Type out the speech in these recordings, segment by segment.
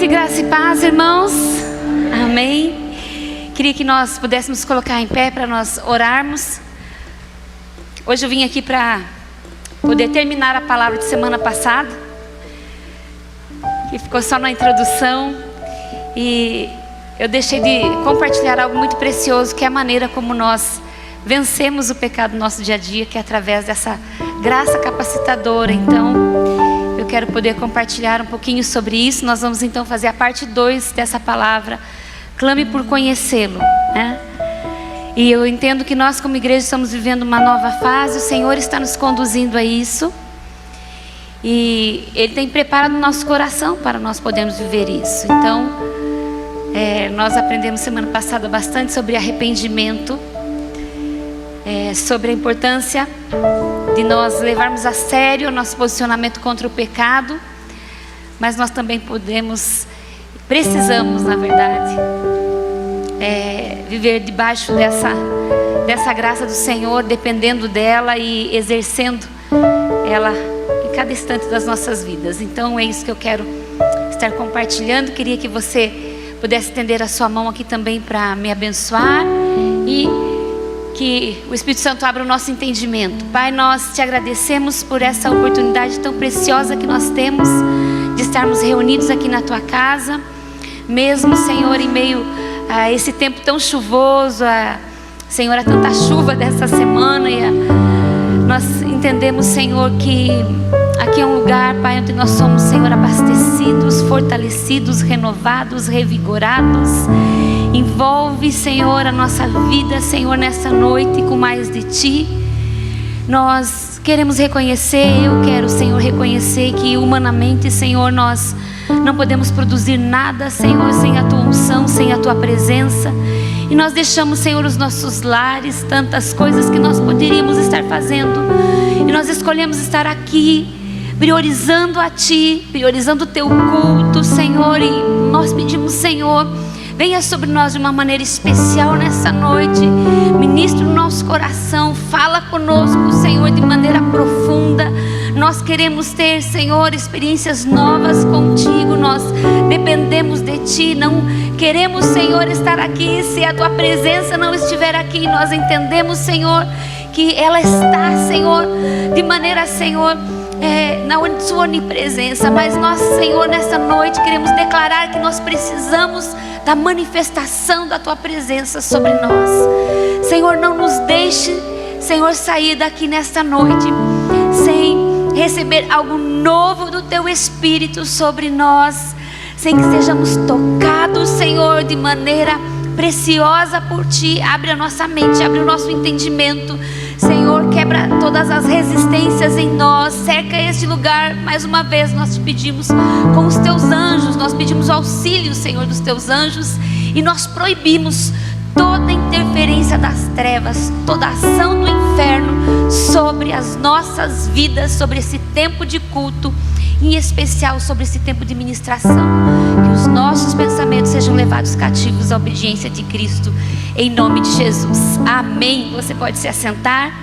noite, graça e paz, irmãos. Amém. Queria que nós pudéssemos colocar em pé para nós orarmos. Hoje eu vim aqui para poder terminar a palavra de semana passada, que ficou só na introdução, e eu deixei de compartilhar algo muito precioso, que é a maneira como nós vencemos o pecado no nosso dia a dia, que é através dessa graça capacitadora. Então eu quero poder compartilhar um pouquinho sobre isso. Nós vamos então fazer a parte 2 dessa palavra, clame por conhecê-lo, né? E eu entendo que nós como igreja estamos vivendo uma nova fase. O Senhor está nos conduzindo a isso, e Ele tem preparado o nosso coração para nós podermos viver isso. Então nós aprendemos semana passada bastante sobre arrependimento, sobre a importância de nós levarmos a sério o nosso posicionamento contra o pecado. Mas nós também precisamos, na verdade, viver debaixo dessa graça do Senhor, dependendo dela e exercendo ela em cada instante das nossas vidas. Então é isso que eu quero estar compartilhando. Queria que você pudesse estender a sua mão aqui também para me abençoar, e que o Espírito Santo abra o nosso entendimento. Pai, nós te agradecemos por essa oportunidade tão preciosa que nós temos de estarmos reunidos aqui na tua casa, mesmo, Senhor, em meio a esse tempo tão chuvoso, Senhor, a tanta chuva dessa semana. Nós entendemos, Senhor, que aqui é um lugar, Pai, onde nós somos, Senhor, abastecidos, fortalecidos, renovados, revigorados. Envolve, Senhor, a nossa vida, Senhor, nessa noite com mais de Ti. Nós queremos reconhecer, eu quero, Senhor, reconhecer que humanamente, Senhor, nós não podemos produzir nada, Senhor, sem a Tua unção, sem a Tua presença. E nós deixamos, Senhor, os nossos lares, tantas coisas que nós poderíamos estar fazendo, e nós escolhemos estar aqui, priorizando a Ti, priorizando o Teu culto, Senhor. E nós pedimos, Senhor, venha sobre nós de uma maneira especial nessa noite. Ministra o nosso coração, fala conosco, Senhor, de maneira profunda. Nós queremos ter, Senhor, experiências novas contigo. Nós dependemos de Ti. Não queremos, Senhor, estar aqui se a Tua presença não estiver aqui. Nós entendemos, Senhor, que ela está, Senhor, de maneira, Senhor, na Sua onipresença. Mas nós, Senhor, nessa noite queremos declarar que nós precisamos da manifestação da Tua presença sobre nós. Senhor, não nos deixe, Senhor, sair daqui nesta noite sem receber algo novo do Teu Espírito sobre nós, sem que sejamos tocados, Senhor, de maneira preciosa por Ti. Abre a nossa mente, abre o nosso entendimento, Senhor, quebra todas as resistências em nós, cerca este lugar. Mais uma vez nós te pedimos com os Teus anjos, nós pedimos auxílio, Senhor, dos Teus anjos, e nós proibimos toda interferência das trevas, toda ação do inferno sobre as nossas vidas, sobre esse tempo de culto, em especial sobre esse tempo de ministração. Que os nossos pensamentos sejam levados cativos à obediência de Cristo, em nome de Jesus. Amém. Você pode se assentar.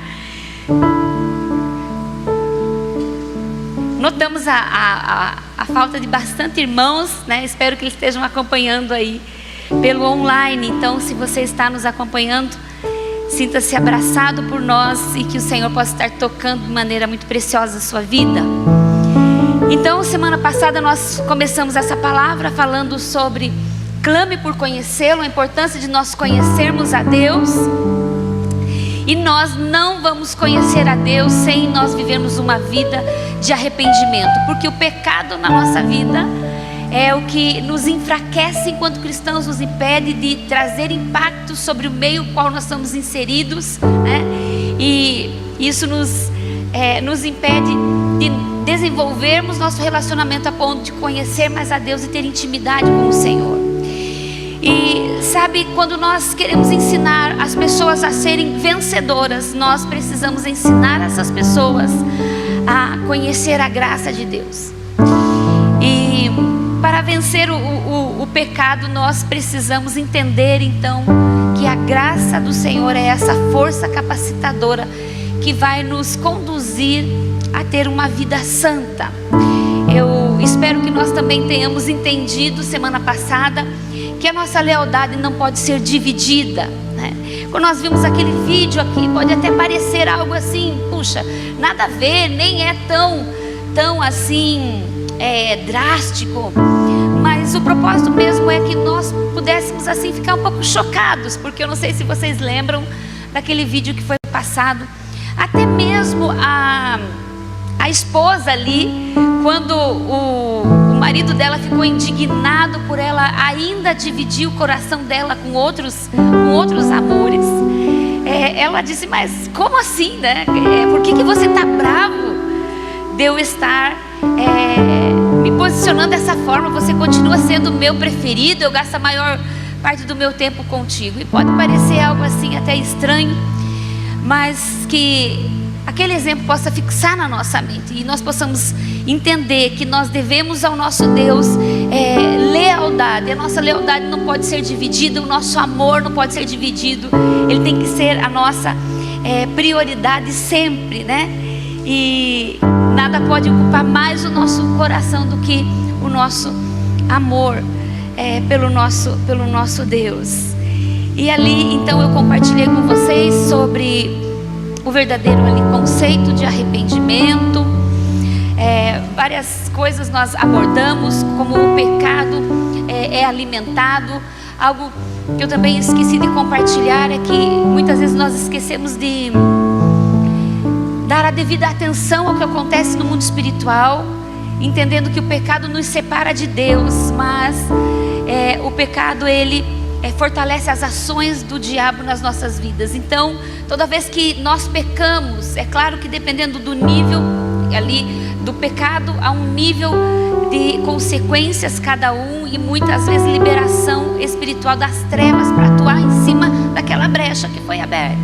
Notamos a falta de bastante irmãos, né? Espero que eles estejam acompanhando aí pelo online. Então, se você está nos acompanhando, sinta-se abraçado por nós, e que o Senhor possa estar tocando de maneira muito preciosa a sua vida. Então, semana passada nós começamos essa palavra falando sobre clame por conhecê-lo, a importância de nós conhecermos a Deus. E nós não vamos conhecer a Deus sem nós vivermos uma vida de arrependimento, porque o pecado na nossa vida é o que nos enfraquece enquanto cristãos, nos impede de trazer impacto sobre o meio no qual nós estamos inseridos, né? E isso nos impede de desenvolvermos nosso relacionamento a ponto de conhecer mais a Deus e ter intimidade com o Senhor. E sabe, quando nós queremos ensinar as pessoas a serem vencedoras, nós precisamos ensinar essas pessoas a conhecer a graça de Deus. E para vencer o pecado, nós precisamos entender então que a graça do Senhor é essa força capacitadora que vai nos conduzir a ter uma vida santa. Eu espero espero que nós também tenhamos entendido semana passada que a nossa lealdade não pode ser dividida, né? Quando nós vimos aquele vídeo aqui, pode até parecer algo assim, puxa, nada a ver, nem é tão assim drástico, mas o propósito mesmo é que nós pudéssemos assim ficar um pouco chocados, porque eu não sei se vocês lembram daquele vídeo que foi passado, até mesmo a esposa ali, quando o marido dela ficou indignado por ela ainda dividir o coração dela com outros amores, ela disse, mas como assim, né? Por que você está bravo de eu estar me posicionando dessa forma? Você continua sendo o meu preferido, eu gasto a maior parte do meu tempo contigo. E pode parecer algo assim até estranho, mas que aquele exemplo possa fixar na nossa mente e nós possamos entender que nós devemos ao nosso Deus lealdade. A nossa lealdade não pode ser dividida, o nosso amor não pode ser dividido, ele tem que ser a nossa prioridade sempre, né? E nada pode ocupar mais o nosso coração do que o nosso amor pelo nosso Deus. E ali então eu compartilhei com vocês sobre o verdadeiro conceito de arrependimento. Várias coisas nós abordamos, como o pecado é alimentado. Algo que eu também esqueci de compartilhar é que muitas vezes nós esquecemos de dar a devida atenção ao que acontece no mundo espiritual, entendendo que o pecado nos separa de Deus, mas o pecado ele fortalece as ações do diabo nas nossas vidas. Então, toda vez que nós pecamos, é claro que dependendo do nível ali do pecado, há um nível de consequências cada um, e muitas vezes liberação espiritual das trevas para atuar em cima daquela brecha que foi aberta.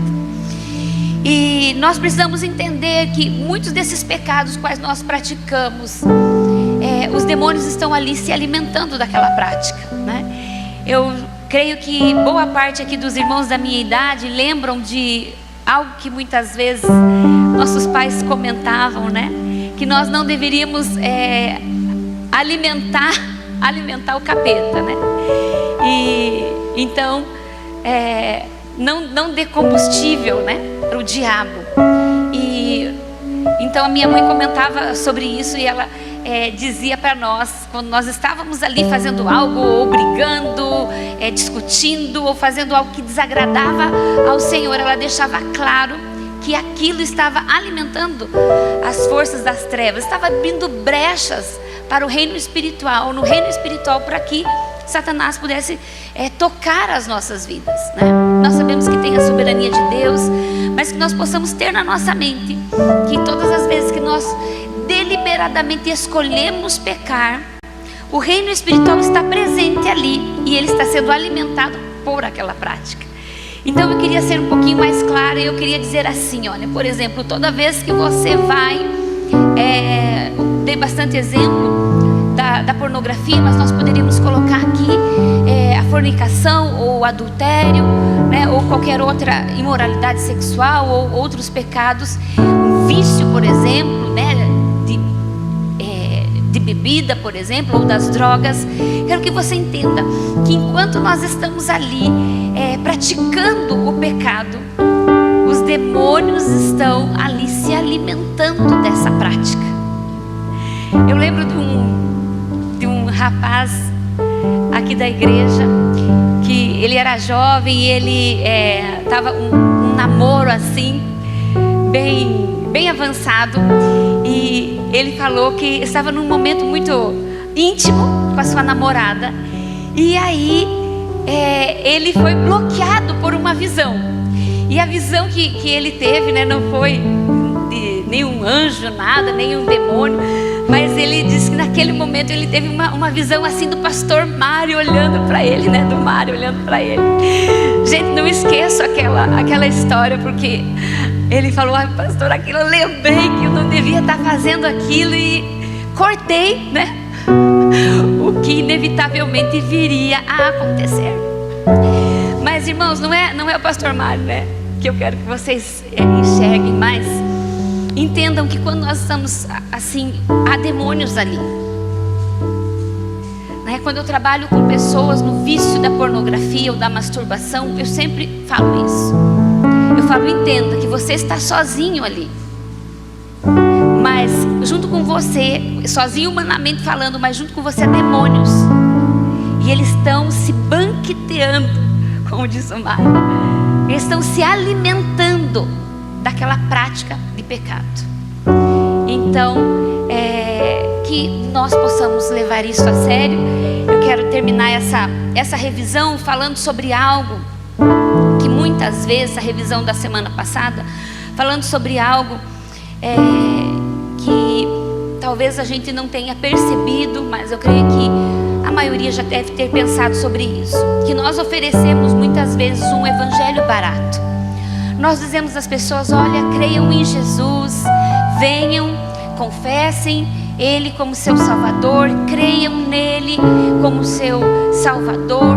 E nós precisamos entender que muitos desses pecados quais nós praticamos, os demônios estão ali se alimentando daquela prática, né? Eu creio que boa parte aqui dos irmãos da minha idade lembram de algo que muitas vezes nossos pais comentavam, né? Que nós não deveríamos alimentar o capeta, né? E então não dê combustível, né, para o diabo. E então a minha mãe comentava sobre isso e ela dizia para nós, quando nós estávamos ali fazendo algo, ou brigando, discutindo, ou fazendo algo que desagradava ao Senhor, ela deixava claro que aquilo estava alimentando as forças das trevas, estava abrindo brechas para o reino espiritual, no reino espiritual, para que Satanás pudesse tocar as nossas vidas, né? Nós sabemos que tem a soberania de Deus, mas que nós possamos ter na nossa mente que todas as vezes que nós deliberadamente escolhemos pecar, o reino espiritual está presente ali e ele está sendo alimentado por aquela prática. Então eu queria ser um pouquinho mais clara e eu queria dizer assim, olha, por exemplo, toda vez que você vai, dei bastante exemplo da pornografia, mas nós poderíamos colocar aqui a fornicação ou adultério, né, ou qualquer outra imoralidade sexual ou outros pecados, um vício, por exemplo, né, de bebida, por exemplo, ou das drogas. Quero que você entenda que enquanto nós estamos ali praticando o pecado, os demônios estão ali se alimentando dessa prática. Eu lembro de um rapaz aqui da igreja, que ele era jovem e ele estava um namoro assim, bem avançado, e ele falou que estava num momento muito íntimo com a sua namorada, e aí ele foi bloqueado por uma visão, e a visão que ele teve, né, não foi de nenhum anjo, nada, nenhum demônio, mas ele disse que naquele momento ele teve uma visão assim do pastor Mário olhando para ele, né? Do Mário olhando para ele. Gente, não esqueço aquela história, porque ele falou, pastor, aquilo, eu lembrei que eu não devia estar fazendo aquilo e cortei, né? O que inevitavelmente viria a acontecer. Mas irmãos, não é o pastor Mário, né, que eu quero que vocês enxerguem mais. Entendam que quando nós estamos assim, há demônios ali. né? Quando eu trabalho com pessoas no vício da pornografia ou da masturbação, eu sempre falo isso. Eu falo, entenda que você está sozinho ali, mas junto com você, sozinho humanamente falando, mas junto com você há demônios, e eles estão se banqueteando, como diz o Mário. Eles estão se alimentando daquela prática de pecado. Então, que nós possamos levar isso a sério. Eu quero terminar essa revisão falando sobre algo que muitas vezes, a revisão da semana passada, falando sobre algo que talvez a gente não tenha percebido, mas eu creio que a maioria já deve ter pensado sobre isso, que nós oferecemos muitas vezes um evangelho barato. Nós dizemos às pessoas, olha, creiam em Jesus, venham, confessem Ele como seu Salvador, creiam nele como seu Salvador,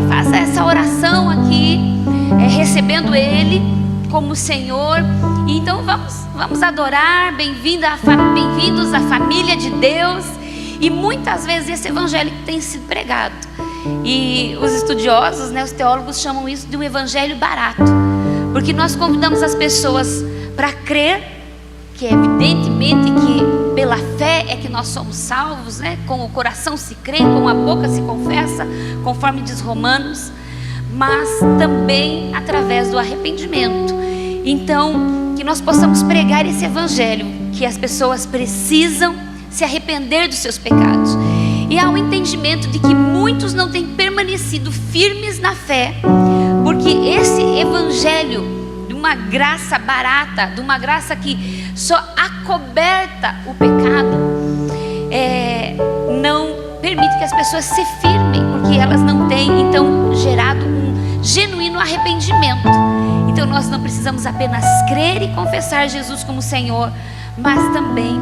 faça essa oração aqui, recebendo Ele como Senhor. E então vamos adorar, bem-vindos à família de Deus. E muitas vezes esse evangelho tem sido pregado, e os estudiosos, né, os teólogos chamam isso de um evangelho barato, porque nós convidamos as pessoas para crer, que evidentemente que pela fé é que nós somos salvos, né? Com o coração se crê, com a boca se confessa, conforme diz Romanos, mas também através do arrependimento. Então, que nós possamos pregar esse evangelho, que as pessoas precisam se arrepender dos seus pecados. E há um entendimento de que muitos não têm permanecido firmes na fé, porque esse evangelho de uma graça barata, de uma graça que só acoberta o pecado, não permite que as pessoas se firmem, porque elas não têm então gerado um genuíno arrependimento. Então nós não precisamos apenas crer e confessar Jesus como Senhor, mas também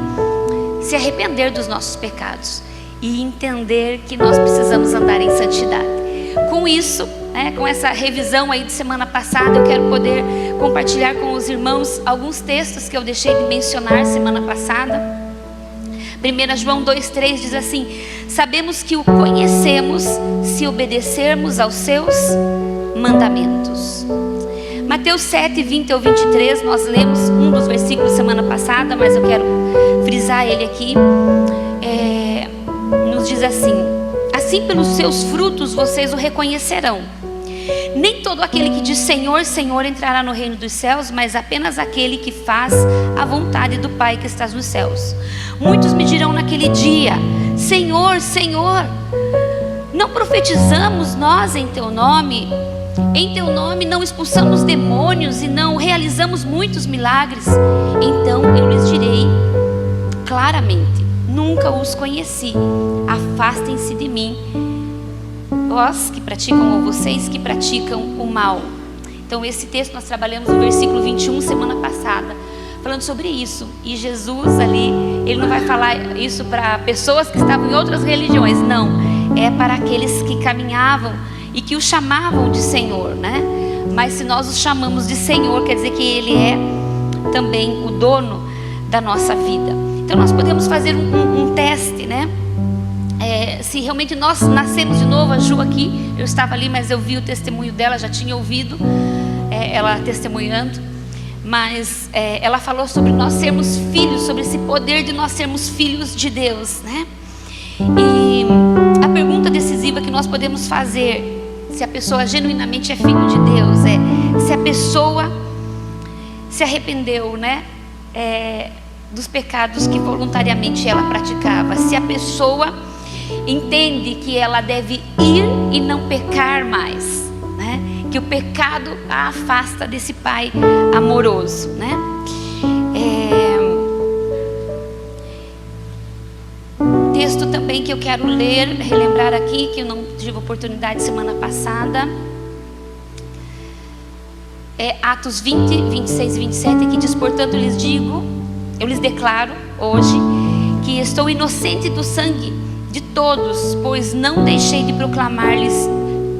se arrepender dos nossos pecados e entender que nós precisamos andar em santidade. Com isso, com essa revisão aí de semana passada, eu quero poder compartilhar com os irmãos alguns textos que eu deixei de mencionar semana passada. 1 João 2,3 diz assim: sabemos que o conhecemos se obedecermos aos seus mandamentos. Mateus 7, 20 ao 23, nós lemos um dos versículos semana passada, mas eu quero frisar ele aqui. Nos diz assim: assim pelos seus frutos vocês o reconhecerão. Nem todo aquele que diz Senhor, Senhor entrará no reino dos céus, mas apenas aquele que faz a vontade do Pai que está nos céus. Muitos me dirão naquele dia: Senhor, Senhor, não profetizamos nós em teu nome? Em teu nome não expulsamos demônios e não realizamos muitos milagres? Então eu lhes direi claramente: nunca os conheci, afastem-se de mim, vós que praticam, ou vocês que praticam o mal. Então esse texto nós trabalhamos no versículo 21 semana passada, falando sobre isso. E Jesus ali, ele não vai falar isso para pessoas que estavam em outras religiões, não, é para aqueles que caminhavam e que o chamavam de Senhor, né? Mas se nós os chamamos de Senhor, quer dizer que Ele é também o dono da nossa vida. Então nós podemos fazer um teste, né? Se realmente nós nascemos de novo. A Ju aqui, eu estava ali, mas eu vi o testemunho dela, já tinha ouvido ela testemunhando, mas ela falou sobre nós sermos filhos, sobre esse poder de nós sermos filhos de Deus, né? E a pergunta decisiva que nós podemos fazer, se a pessoa genuinamente é filho de Deus, se a pessoa se arrependeu, né? Dos pecados que voluntariamente ela praticava, se a pessoa entende que ela deve ir e não pecar mais, né? Que o pecado a afasta desse Pai amoroso, né? Texto também que eu quero ler, relembrar aqui, que eu não tive oportunidade semana passada, Atos 20, 26 e 27, que diz: portanto eu lhes declaro hoje que estou inocente do sangue de todos, pois não deixei de proclamar-lhes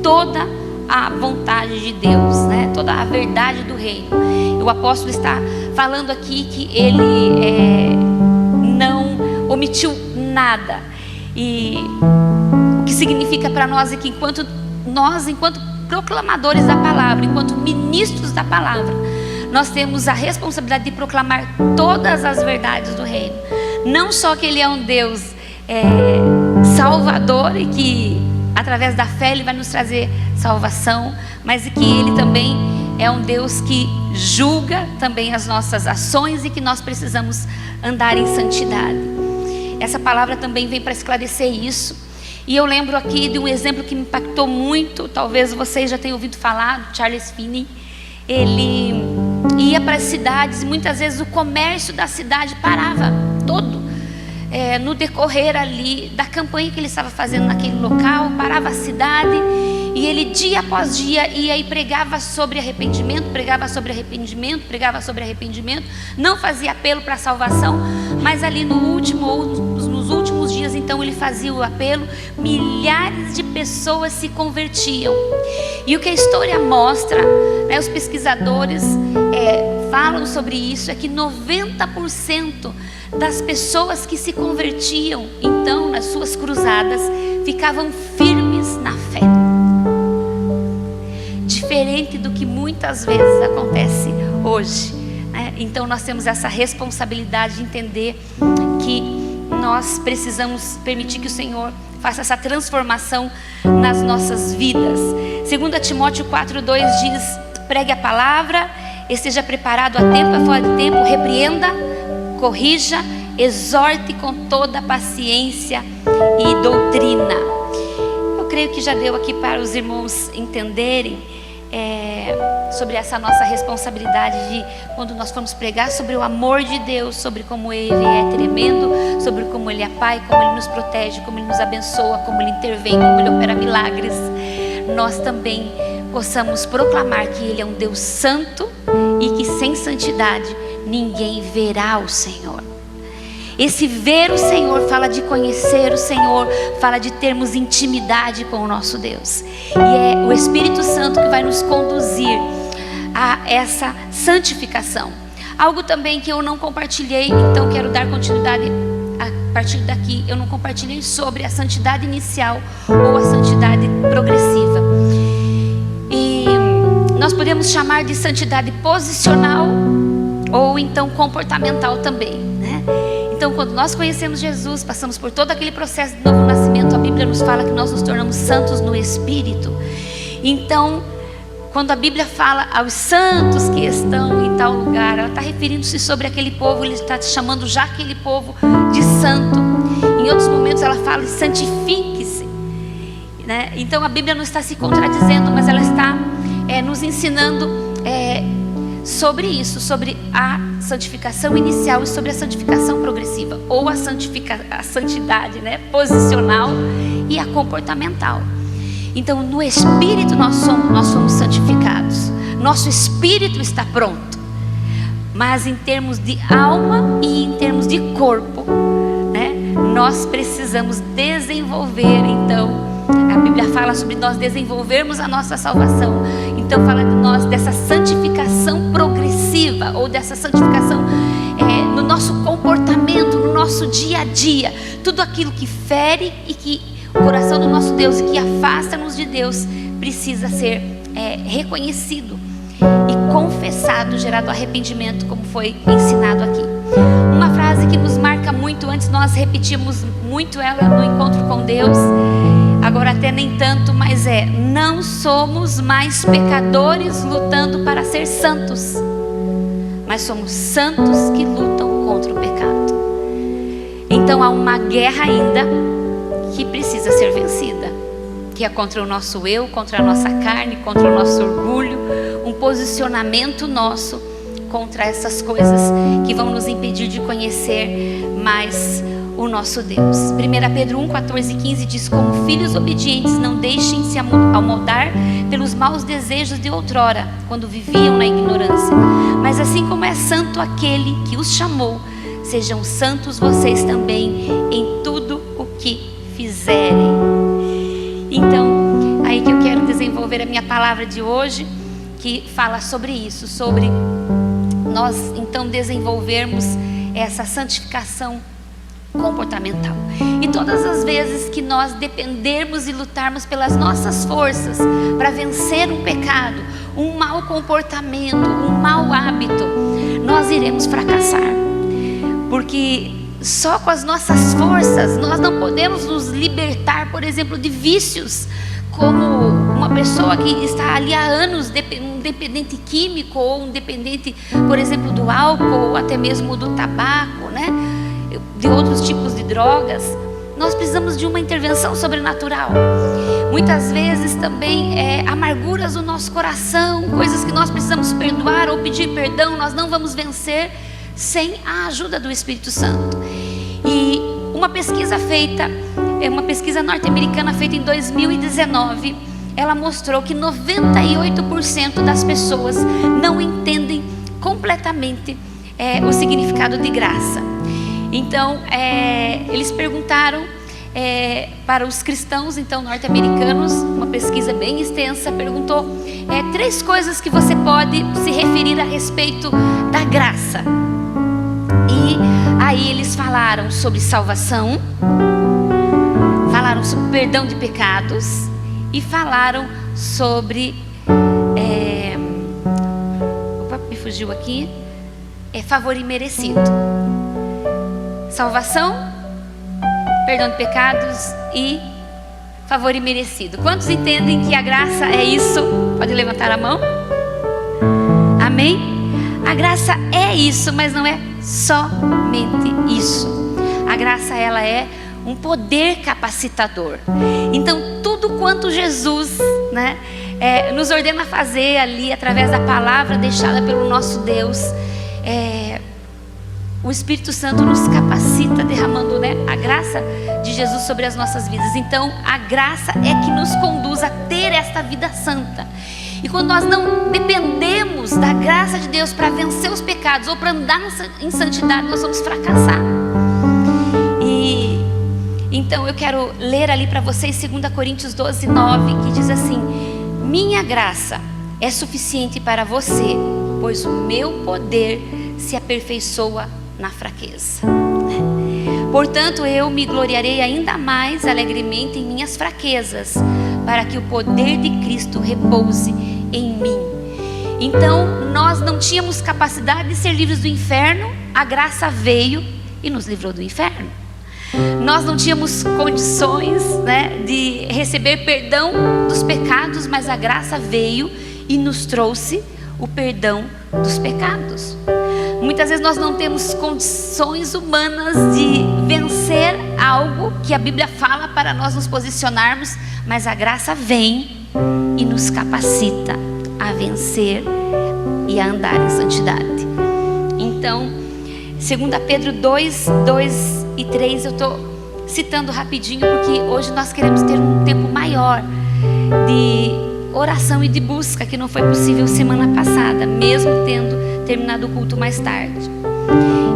toda a vontade de Deus, né? Toda a verdade do reino. O apóstolo está falando aqui que ele não omitiu nada. E significa para nós é que enquanto proclamadores da palavra, enquanto ministros da palavra, nós temos a responsabilidade de proclamar todas as verdades do reino. Não só que Ele é um Deus salvador e que através da fé Ele vai nos trazer salvação, mas que Ele também é um Deus que julga também as nossas ações e que nós precisamos andar em santidade. Essa palavra também vem para esclarecer isso. E eu lembro aqui de um exemplo que me impactou muito, talvez vocês já tenham ouvido falar, do Charles Finney. Ele ia para as cidades e muitas vezes o comércio da cidade parava todo. No decorrer ali da campanha que ele estava fazendo naquele local, parava a cidade e ele dia após dia ia e pregava sobre arrependimento, não fazia apelo para a salvação, mas ali nos últimos dias então ele fazia o apelo, milhares de pessoas se convertiam. E o que a história mostra, né, os pesquisadores falam sobre isso, é que 90% das pessoas que se convertiam, então, nas suas cruzadas, ficavam firmes na fé. Diferente do que muitas vezes acontece hoje, né? Então, nós temos essa responsabilidade de entender que nós precisamos permitir que o Senhor faça essa transformação nas nossas vidas. 2 Timóteo 4:2 diz: pregue a palavra, esteja preparado a tempo e fora de tempo, repreenda, corrija, exorte com toda paciência e doutrina. Eu creio que já deu aqui para os irmãos entenderem sobre essa nossa responsabilidade de, quando nós formos pregar sobre o amor de Deus, sobre como Ele é tremendo, sobre como Ele é Pai, como Ele nos protege, como Ele nos abençoa, como Ele intervém, como Ele opera milagres, nós também possamos proclamar que Ele é um Deus santo e que sem santidade ninguém verá o Senhor. Esse ver o Senhor fala de conhecer o Senhor, fala de termos intimidade com o nosso Deus. E é o Espírito Santo que vai nos conduzir a essa santificação. Algo também que eu não compartilhei, então quero dar continuidade a partir daqui. Eu não compartilhei sobre a santidade inicial ou a santidade progressiva. E nós podemos chamar de santidade posicional ou então comportamental também, né? Então, quando nós conhecemos Jesus, passamos por todo aquele processo de novo nascimento, a Bíblia nos fala que nós nos tornamos santos no Espírito. Então, quando a Bíblia fala aos santos que estão em tal lugar, ela está referindo-se sobre aquele povo, ele está chamando já aquele povo de santo. Em outros momentos ela fala de santifique-se, né? Então a Bíblia não está se contradizendo, mas ela está nos ensinando sobre isso, sobre a santificação inicial e sobre a santificação progressiva, ou a santidade, né, posicional e a comportamental. Então no Espírito nós somos santificados, nosso Espírito está pronto, mas em termos de alma e em termos de corpo, né, nós precisamos desenvolver. Então a Bíblia fala sobre nós desenvolvermos a nossa salvação. Então fala de nós dessa santificação progressiva, ou dessa santificação no nosso comportamento, no nosso dia a dia. Tudo aquilo que fere e que o coração do nosso Deus e que afasta-nos de Deus precisa ser reconhecido e confessado, gerado arrependimento, como foi ensinado aqui. Uma frase que nos marca muito, antes nós repetimos muito ela no encontro com Deus, agora até nem tanto, mas não somos mais pecadores lutando para ser santos, mas somos santos que lutam contra o pecado. Então há uma guerra ainda que precisa ser vencida, que é contra o nosso eu, contra a nossa carne, contra o nosso orgulho, um posicionamento nosso contra essas coisas que vão nos impedir de conhecer mais o nosso Deus. 1 Pedro 1:14-15 diz: como filhos obedientes, não deixem se amoldar pelos maus desejos de outrora, quando viviam na ignorância, mas assim como é santo aquele que os chamou, sejam santos vocês também em tudo o que fizerem. Então, aí que eu quero desenvolver a minha palavra de hoje, que fala sobre isso, sobre nós então desenvolvermos essa santificação comportamental. E todas as vezes que nós dependermos e lutarmos pelas nossas forças para vencer um pecado, um mau comportamento, um mau hábito, nós iremos fracassar. Porque só com as nossas forças nós não podemos nos libertar, por exemplo, de vícios, como uma pessoa que está ali há anos, um dependente químico, ou um dependente, por exemplo, do álcool, ou até mesmo do tabaco, né? De outros tipos de drogas. Nós precisamos de uma intervenção sobrenatural. Muitas vezes também amarguras no nosso coração, coisas que nós precisamos perdoar ou pedir perdão, nós não vamos vencer sem a ajuda do Espírito Santo. E uma pesquisa norte-americana feita em 2019, ela mostrou que 98% das pessoas não entendem completamente o significado de graça. Então, eles perguntaram para os cristãos norte-americanos, uma pesquisa bem extensa, perguntou 3 coisas que você pode se referir a respeito da graça. E aí eles falaram sobre salvação, falaram sobre perdão de pecados e falaram sobre me fugiu aqui, favor imerecido. Salvação, perdão de pecados e favor imerecido. Quantos entendem que a graça é isso? Pode levantar a mão. Amém? A graça é isso, mas não é somente isso. A graça, ela é um poder capacitador. Então, tudo quanto Jesus, nos ordena fazer ali, através da palavra deixada pelo nosso Deus, o Espírito Santo nos capacita, derramando a graça de Jesus sobre as nossas vidas. Então, a graça é que nos conduz a ter esta vida santa. E quando nós não dependemos da graça de Deus para vencer os pecados ou para andar em santidade, nós vamos fracassar. E então eu quero ler ali para vocês 2 Coríntios 12:9, que diz assim: minha graça é suficiente para você, pois o meu poder se aperfeiçoa na fraqueza. Portanto, eu me gloriarei ainda mais alegremente em minhas fraquezas, para que o poder de Cristo repouse em mim. Então, nós não tínhamos capacidade de ser livres do inferno, a graça veio e nos livrou do inferno. Nós não tínhamos condições, de receber perdão dos pecados, mas a graça veio e nos trouxe o perdão dos pecados. Muitas vezes nós não temos condições humanas de vencer algo que a Bíblia fala para nós nos posicionarmos, mas a graça vem e nos capacita a vencer e a andar em santidade. Então, 2 Pedro 2 e 3, eu estou citando rapidinho, porque hoje nós queremos ter um tempo maior de oração e de busca, que não foi possível semana passada, mesmo tendo terminado o culto mais tarde.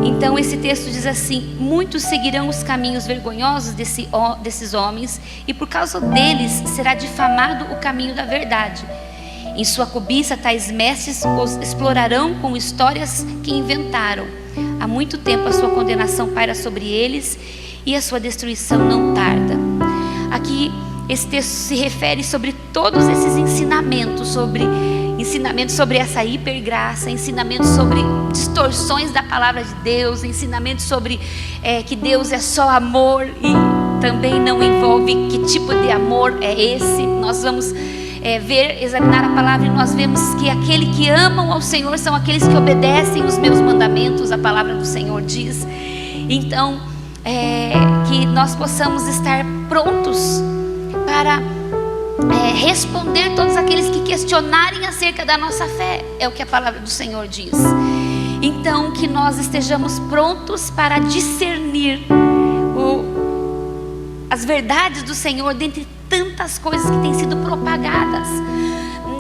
Então esse texto diz assim: muitos seguirão os caminhos vergonhosos desses homens, e por causa deles será difamado o caminho da verdade. Em sua cobiça, tais mestres os explorarão com histórias que inventaram. Há muito tempo a sua condenação paira sobre eles, e a sua destruição não tarda. Aqui esse texto se refere sobre todos esses ensinamentos sobre essa hipergraça, ensinamentos sobre distorções da palavra de Deus, ensinamentos sobre que Deus é só amor e também não envolve que tipo de amor é esse. Nós vamos examinar a palavra e nós vemos que aqueles que amam ao Senhor são aqueles que obedecem os meus mandamentos, a palavra do Senhor diz. Então, que nós possamos estar prontos para responder todos aqueles que questionarem acerca da nossa fé, é o que a palavra do Senhor diz. Então, que nós estejamos prontos para discernir as verdades do Senhor dentre tantas coisas que têm sido propagadas.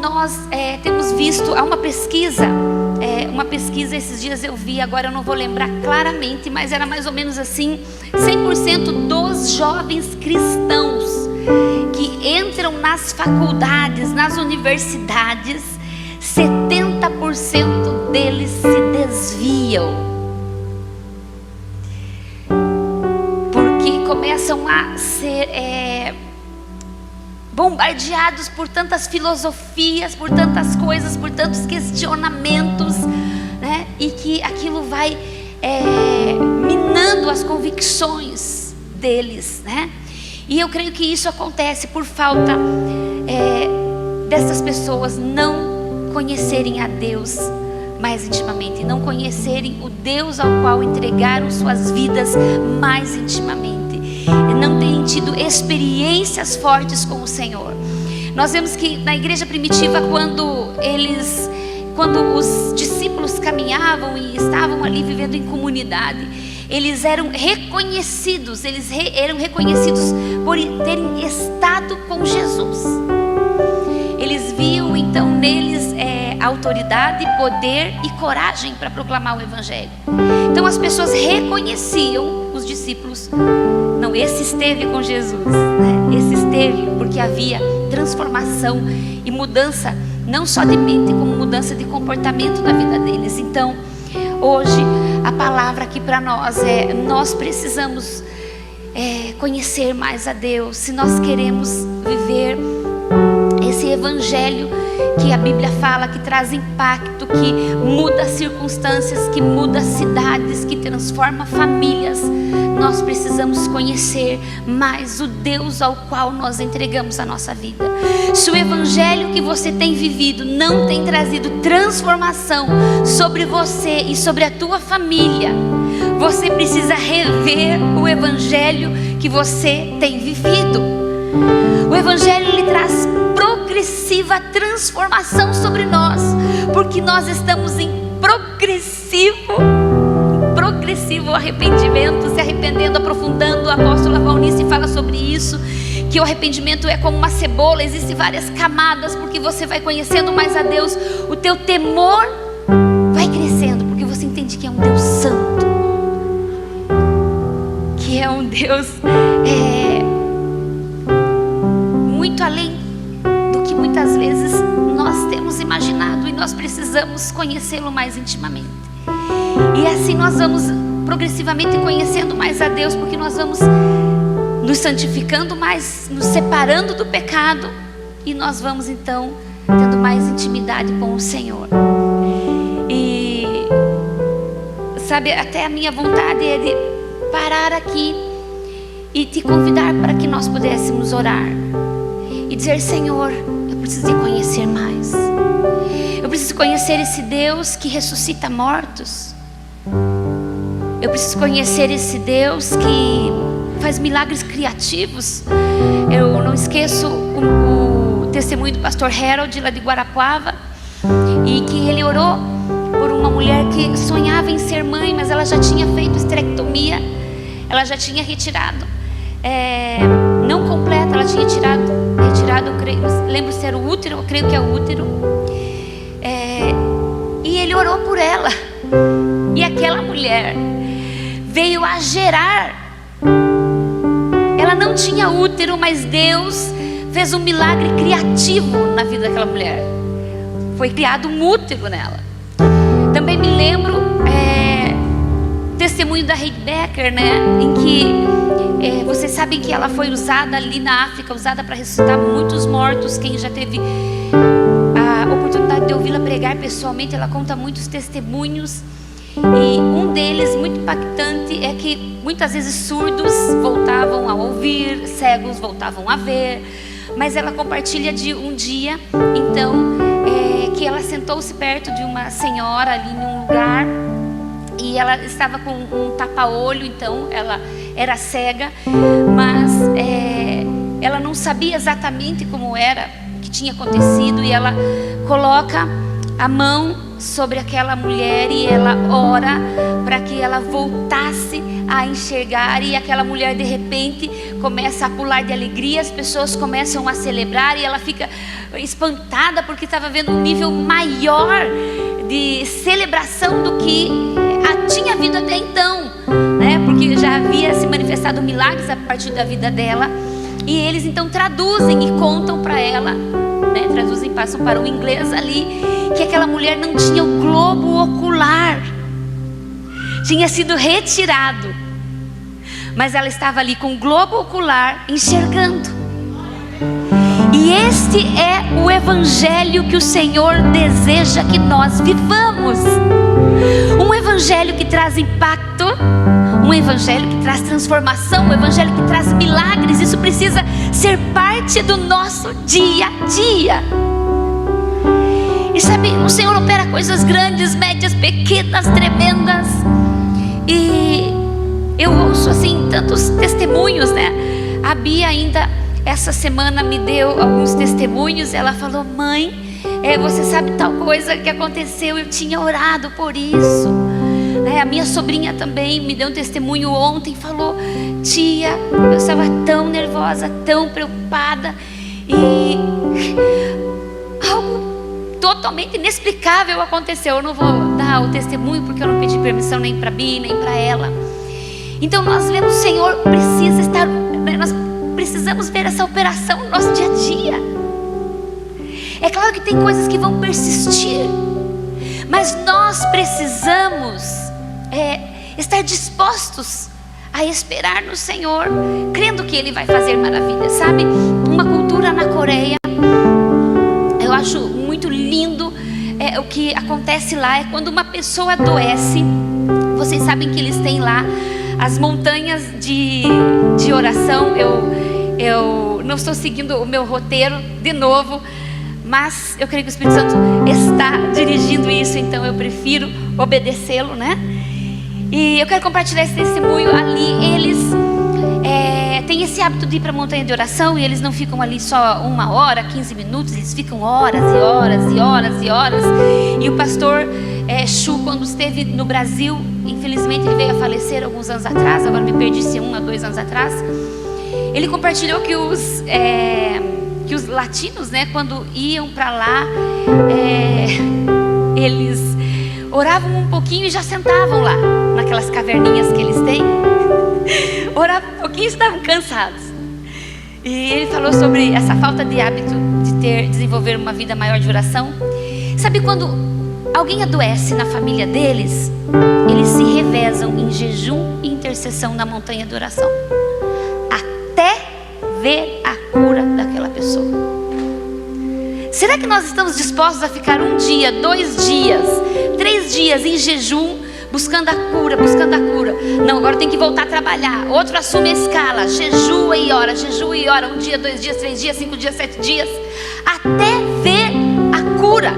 Nós temos visto, há uma pesquisa esses dias eu vi, agora eu não vou lembrar claramente, mas era mais ou menos assim: 100% dos jovens cristãos que entram nas faculdades, nas universidades, 70% deles se desviam, porque começam ser bombardeados por tantas filosofias, por tantas coisas, por tantos questionamentos, né? E que aquilo vai minando as convicções deles, né? E eu creio que isso acontece por falta dessas pessoas não conhecerem a Deus mais intimamente, não conhecerem o Deus ao qual entregaram suas vidas mais intimamente, não terem tido experiências fortes com o Senhor. Nós vemos que na igreja primitiva, quando os discípulos caminhavam e estavam ali vivendo em comunidade, eles eram reconhecidos por terem estado com Jesus. Eles viam então neles autoridade, poder e coragem para proclamar o Evangelho. Então as pessoas reconheciam os discípulos. Não, esse esteve com Jesus, né? Esse esteve porque havia transformação e mudança, não só de mente, como mudança de comportamento na vida deles. Então, hoje, a palavra aqui para nós nós precisamos conhecer mais a Deus, se nós queremos viver esse Evangelho que a Bíblia fala, que traz impacto, que muda circunstâncias, que muda cidades, que transforma famílias. Nós precisamos conhecer mais o Deus ao qual nós entregamos a nossa vida. Se o Evangelho que você tem vivido não tem trazido transformação sobre você e sobre a tua família, você precisa rever o Evangelho que você tem vivido. O Evangelho, ele traz progressiva transformação sobre nós, porque nós estamos em progressivo arrependimento, se arrependendo, aprofundando. O apóstolo Valnice fala sobre isso, que o arrependimento é como uma cebola, existem várias camadas, porque você vai conhecendo mais a Deus, o teu temor vai crescendo, porque você entende que é um Deus santo, que é um Deus muito além do que muitas vezes nós temos imaginado, e nós precisamos conhecê-lo mais intimamente. E assim nós vamos progressivamente conhecendo mais a Deus, porque nós vamos nos santificando mais, nos separando do pecado, e nós vamos então tendo mais intimidade com o Senhor. E sabe, até a minha vontade é de parar aqui e te convidar para que nós pudéssemos orar e dizer: Senhor, eu preciso de conhecer mais. Eu preciso conhecer esse Deus que ressuscita mortos. Eu preciso conhecer esse Deus que faz milagres criativos. Eu não esqueço o testemunho do pastor Harold lá de Guarapuava, e que ele orou por uma mulher que sonhava em ser mãe, mas ela já tinha feito esterectomia, ela já tinha retirado, não completa, ela tinha retirado, eu creio, lembro se era o útero, eu creio que é o útero, e ele orou por ela, e aquela mulher veio a gerar. Ela não tinha útero, mas Deus fez um milagre criativo na vida daquela mulher. Foi criado um útero nela. Também me lembro testemunho da Rebecca, né, em que vocês sabem que ela foi usada ali na África, usada para ressuscitar muitos mortos. Quem já teve a oportunidade de ouvi-la pregar pessoalmente, ela conta muitos testemunhos. E um deles, muito impactante, é que muitas vezes surdos voltavam a ouvir, cegos voltavam a ver. Mas ela compartilha de um dia, então, que ela sentou-se perto de uma senhora ali num lugar, e ela estava com um tapa-olho, então ela era cega, mas ela não sabia exatamente como era, o que tinha acontecido, e ela coloca a mão sobre aquela mulher e ela ora para que ela voltasse a enxergar, e aquela mulher de repente começa a pular de alegria, as pessoas começam a celebrar, e ela fica espantada porque estava vendo um nível maior de celebração do que tinha havido até então, né? Porque já havia se manifestado milagres a partir da vida dela, e eles então traduzem e contam para ela, né? Traduzem, passam para o inglês ali, que aquela mulher não tinha o globo ocular, tinha sido retirado, mas ela estava ali com o globo ocular enxergando. E este é o evangelho que o Senhor deseja que nós vivamos. Um evangelho que traz impacto, um evangelho que traz transformação, um evangelho que traz milagres. Isso precisa ser parte do nosso dia a dia. E sabe, o Senhor opera coisas grandes, médias, pequenas, tremendas. E eu ouço assim tantos testemunhos, né? A Bia ainda essa semana me deu alguns testemunhos. Ela falou: mãe, você sabe tal coisa que aconteceu, eu tinha orado por isso. A minha sobrinha também me deu um testemunho ontem, falou: tia, eu estava tão nervosa, tão preocupada, e algo totalmente inexplicável aconteceu. Eu não vou dar o testemunho porque eu não pedi permissão nem para Bia, nem para ela. Então nós vemos, o Senhor precisa estar, nós precisamos ver essa operação no nosso dia a dia. É claro que tem coisas que vão persistir, mas nós precisamos estar dispostos a esperar no Senhor, crendo que Ele vai fazer maravilhas. Sabe, uma cultura na Coreia, eu acho muito lindo, o que acontece lá é quando uma pessoa adoece. Vocês sabem que eles têm lá as montanhas de oração. Eu não estou seguindo o meu roteiro de novo, mas eu creio que o Espírito Santo está dirigindo isso, então eu prefiro obedecê-lo, né? E eu quero compartilhar esse testemunho. Ali eles têm esse hábito de ir para a montanha de oração, e eles não ficam ali só 1 hora, 15 minutos, eles ficam horas e horas e horas e horas. E o pastor Chu, quando esteve no Brasil, infelizmente ele veio a falecer alguns anos atrás, agora me perdi se 1 a 2 anos atrás. Ele compartilhou que os latinos, né, quando iam para lá, eles oravam um pouquinho e já sentavam lá, naquelas caverninhas que eles têm. Oravam um pouquinho e estavam cansados. E ele falou sobre essa falta de hábito de desenvolver uma vida maior de oração. Sabe, quando alguém adoece na família deles, eles se revezam em jejum e intercessão na montanha de oração, até ver a cura daquela pessoa. Será que nós estamos dispostos a ficar 1 dia, 2 dias, 3 dias em jejum, buscando a cura, buscando a cura? Não, agora tem que voltar a trabalhar. Outro assume a escala, jejua e ora, 1 dia, 2 dias, 3 dias, 5 dias, 7 dias, até ver a cura.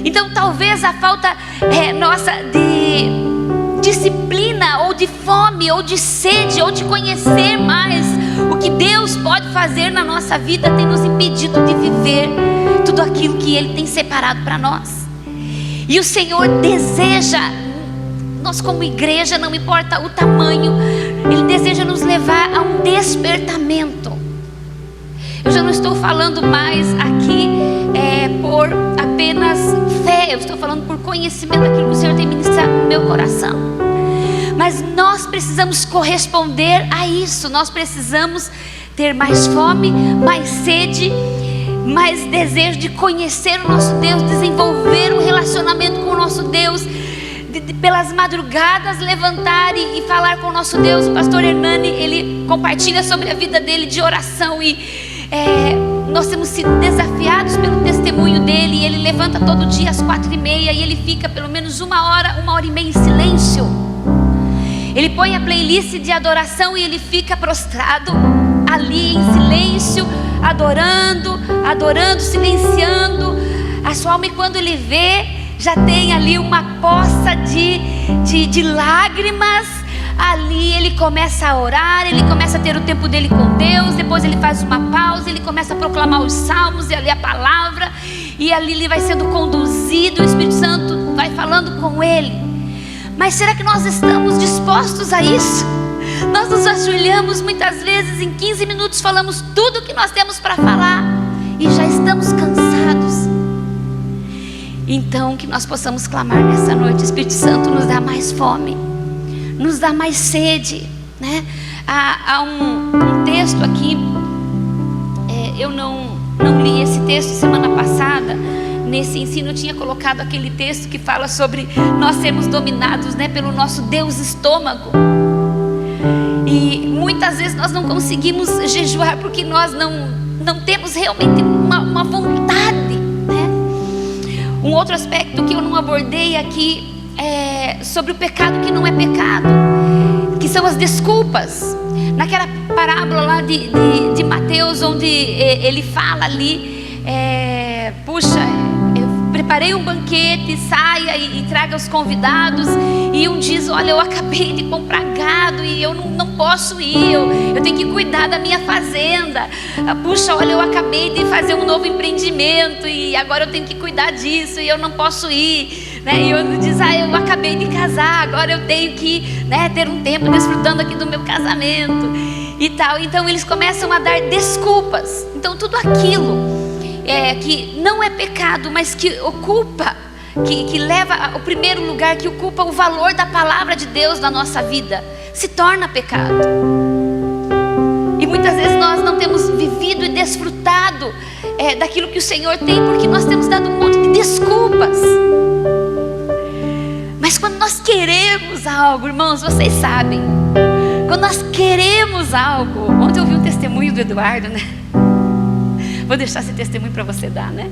Então talvez a falta nossa de disciplina, ou de fome, ou de sede, ou de conhecer mais o que Deus pode fazer na nossa vida, tem nos impedido de viver tudo aquilo que Ele tem separado para nós. E o Senhor deseja, nós como igreja, não importa o tamanho, Ele deseja nos levar a um despertamento. Eu já não estou falando mais aqui por apenas fé, eu estou falando por conhecimento daquilo que o Senhor tem ministrado no meu coração. Mas nós precisamos corresponder a isso. Nós precisamos ter mais fome, mais sede, mais desejo de conhecer o nosso Deus, desenvolver um relacionamento com o nosso Deus, pelas madrugadas levantar e falar com o nosso Deus. O pastor Hernani, ele compartilha sobre a vida dele de oração, e nós temos sido desafiados pelo testemunho dele. E ele levanta todo dia às 4h30 e ele fica pelo menos 1 hora, 1h30 em silêncio. Ele põe a playlist de adoração e ele fica prostrado ali em silêncio, adorando, silenciando a sua alma. E quando ele vê, já tem ali uma poça de lágrimas. Ali ele começa a orar, ele começa a ter o tempo dele com Deus. Depois ele faz uma pausa, ele começa a proclamar os salmos e a ler a palavra. E ali ele vai sendo conduzido, o Espírito Santo vai falando com ele. Mas será que nós estamos dispostos a isso? Nós nos ajoelhamos muitas vezes, em 15 minutos falamos tudo o que nós temos para falar e já estamos cansados. Então que nós possamos clamar nessa noite: Espírito Santo, nos dá mais fome, nos dá mais sede, né? Há um texto aqui, eu não li esse texto semana passada. Nesse ensino eu tinha colocado aquele texto que fala sobre nós sermos dominados, né, pelo nosso Deus estômago. E muitas vezes nós não conseguimos jejuar porque nós não temos realmente uma vontade, né? Um outro aspecto que eu não abordei aqui é sobre o pecado que não é pecado, que são as desculpas. Naquela parábola lá de Mateus, onde ele fala ali, puxa, eu preparei um banquete, saia e traga os convidados. E um diz, olha, eu acabei de comprar gado e eu não posso ir, eu tenho que cuidar da minha fazenda. Puxa, olha, eu acabei de fazer um novo empreendimento e agora eu tenho que cuidar disso e eu não posso ir, né? E outro diz, eu acabei de casar, agora eu tenho que, né, ter um tempo desfrutando aqui do meu casamento e tal. Então eles começam a dar desculpas. Então tudo aquilo que não é pecado, mas que ocupa, que leva ao primeiro lugar, que ocupa o valor da palavra de Deus na nossa vida, se torna pecado. E muitas vezes nós não temos vivido e desfrutado daquilo que o Senhor tem, porque nós temos dado um monte de desculpas. Mas quando nós queremos algo, irmãos, vocês sabem, quando nós queremos algo, ontem eu vi um testemunho do Eduardo, né? Vou deixar esse testemunho para você dar, né?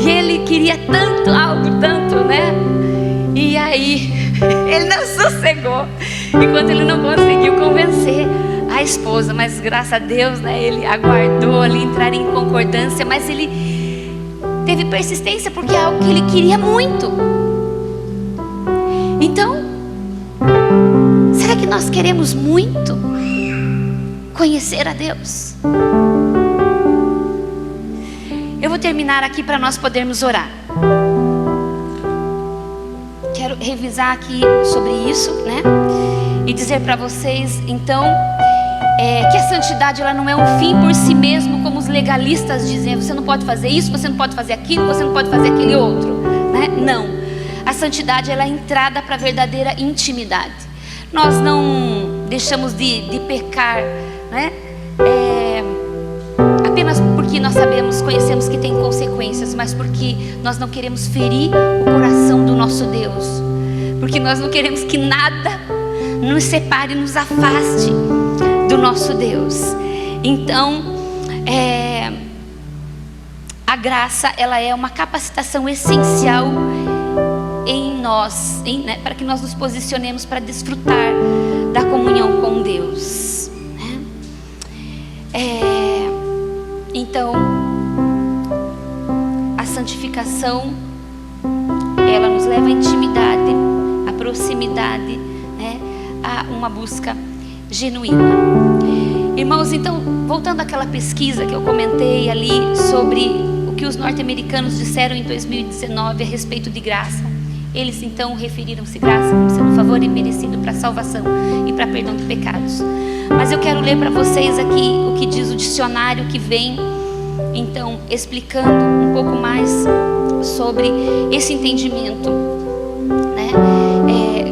E ele queria tanto algo, tanto, né? E aí, ele não sossegou, enquanto ele não conseguiu convencer a esposa. Mas graças a Deus, né? Ele aguardou ali entrar em concordância, mas ele teve persistência, porque é algo que ele queria muito. Então, será que nós queremos muito conhecer a Deus? Eu vou terminar aqui para nós podermos orar. Quero revisar aqui sobre isso, né? E dizer para vocês, então, que a santidade ela não é um fim por si mesmo, como os legalistas dizem. Você não pode fazer isso, você não pode fazer aquilo, você não pode fazer aquele outro, né? Não. A santidade ela é a entrada para a verdadeira intimidade. Nós não deixamos de pecar, né? Apenas porque nós sabemos, conhecemos que tem consequências, mas porque nós não queremos ferir o coração do nosso Deus, porque nós não queremos que nada nos separe, nos afaste do nosso Deus. Então, a graça ela é uma capacitação essencial em nós, né, para que nós nos posicionemos para desfrutar da comunhão com Deus, né? Então, a santificação ela nos leva à intimidade, à proximidade, né, a uma busca genuína. Irmãos, então, voltando àquela pesquisa que eu comentei ali sobre o que os norte-americanos disseram em 2019 a respeito de graça. Eles então referiram-se graça como sendo favor imerecido para salvação e para perdão de pecados. Mas eu quero ler para vocês aqui o que diz o dicionário, que vem então explicando um pouco mais sobre esse entendimento, né?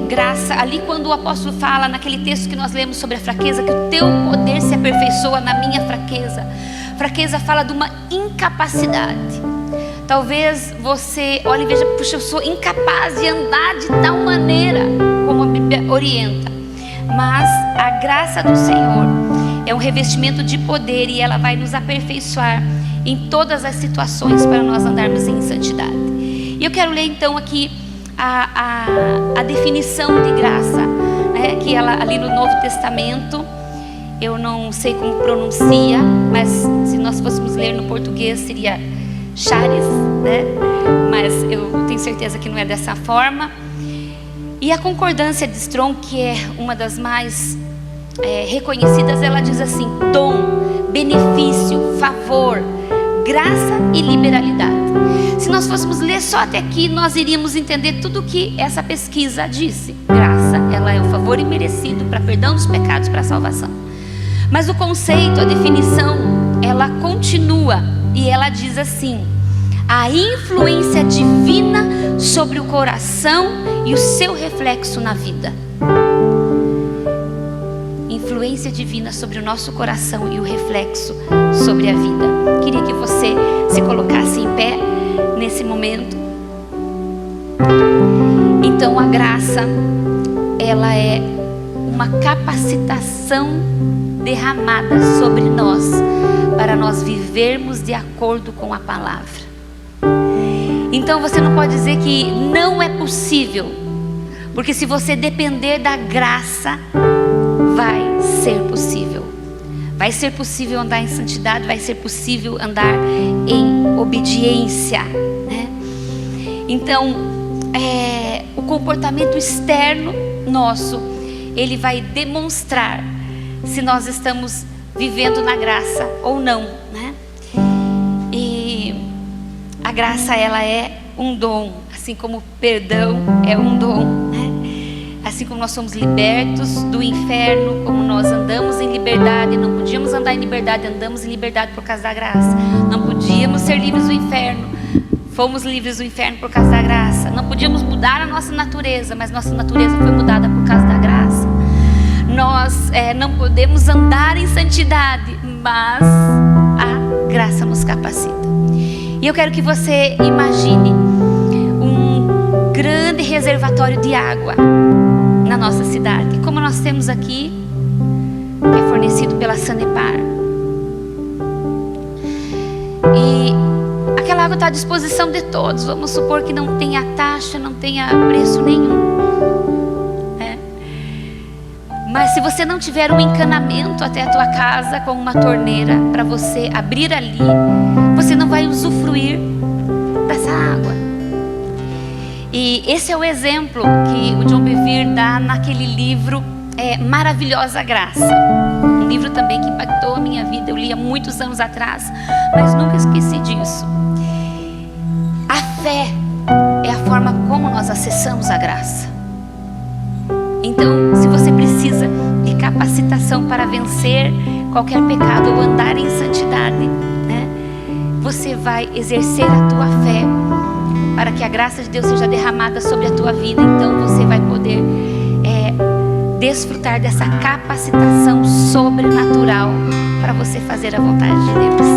Graça, ali quando o apóstolo fala naquele texto que nós lemos sobre a fraqueza, que o teu poder se aperfeiçoa na minha fraqueza. Fraqueza fala de uma incapacidade. Talvez você olhe e veja, puxa, eu sou incapaz de andar de tal maneira como a Bíblia orienta. Mas a graça do Senhor é um revestimento de poder e ela vai nos aperfeiçoar em todas as situações para nós andarmos em santidade. E eu quero ler então aqui a definição de graça, né, que ela ali no Novo Testamento, eu não sei como pronuncia, mas se nós fôssemos ler no português seria charis, né? Mas eu tenho certeza que não é dessa forma. E a concordância de Strong, que é uma das mais reconhecidas, ela diz assim: dom, benefício, favor, graça e liberalidade. Se nós fôssemos ler só até aqui, nós iríamos entender tudo o que essa pesquisa disse. Graça, ela é o favor imerecido para perdão dos pecados, para a salvação. Mas o conceito, a definição, ela continua e ela diz assim: a influência divina sobre o coração e o seu reflexo na vida. Influência divina sobre o nosso coração e o reflexo sobre a vida. Queria que você se colocasse em pé nesse momento. Então a graça, ela é uma capacitação derramada sobre nós, para nós vivermos de acordo com a palavra. Então você não pode dizer que não é possível, porque se você depender da graça, vai ser possível. Vai ser possível andar em santidade, vai ser possível andar em obediência, né? Então, o comportamento externo nosso, ele vai demonstrar se nós estamos vivendo na graça ou não, né? E a graça, ela é um dom, assim como o perdão é um dom, né? Assim como nós somos libertos do inferno, como nós andamos em liberdade, não podíamos andar em liberdade, andamos em liberdade por causa da graça. Não podíamos ser livres do inferno, fomos livres do inferno por causa da graça. Não podíamos mudar a nossa natureza, mas nossa natureza foi mudada por causa da graça. Nós não podemos andar em santidade, mas a graça nos capacita. E eu quero que você imagine um grande reservatório de água na nossa cidade, como nós temos aqui, que é fornecido pela Sanepar. E aquela água está à disposição de todos. Vamos supor que não tenha taxa, não tenha preço nenhum, né? Mas se você não tiver um encanamento até a tua casa com uma torneira para você abrir ali, você não vai usufruir dessa água. E esse é o exemplo que o John Bevere dá naquele livro Maravilhosa Graça. Um livro também que impactou a minha vida. Eu li há muitos anos atrás, mas nunca esqueci disso. A fé é a forma como nós acessamos a graça. Então, se você precisa de capacitação para vencer qualquer pecado ou andar em santidade, né, você vai exercer a tua fé para que a graça de Deus seja derramada sobre a tua vida. Então você vai poder desfrutar dessa capacitação sobrenatural para você fazer a vontade de Deus.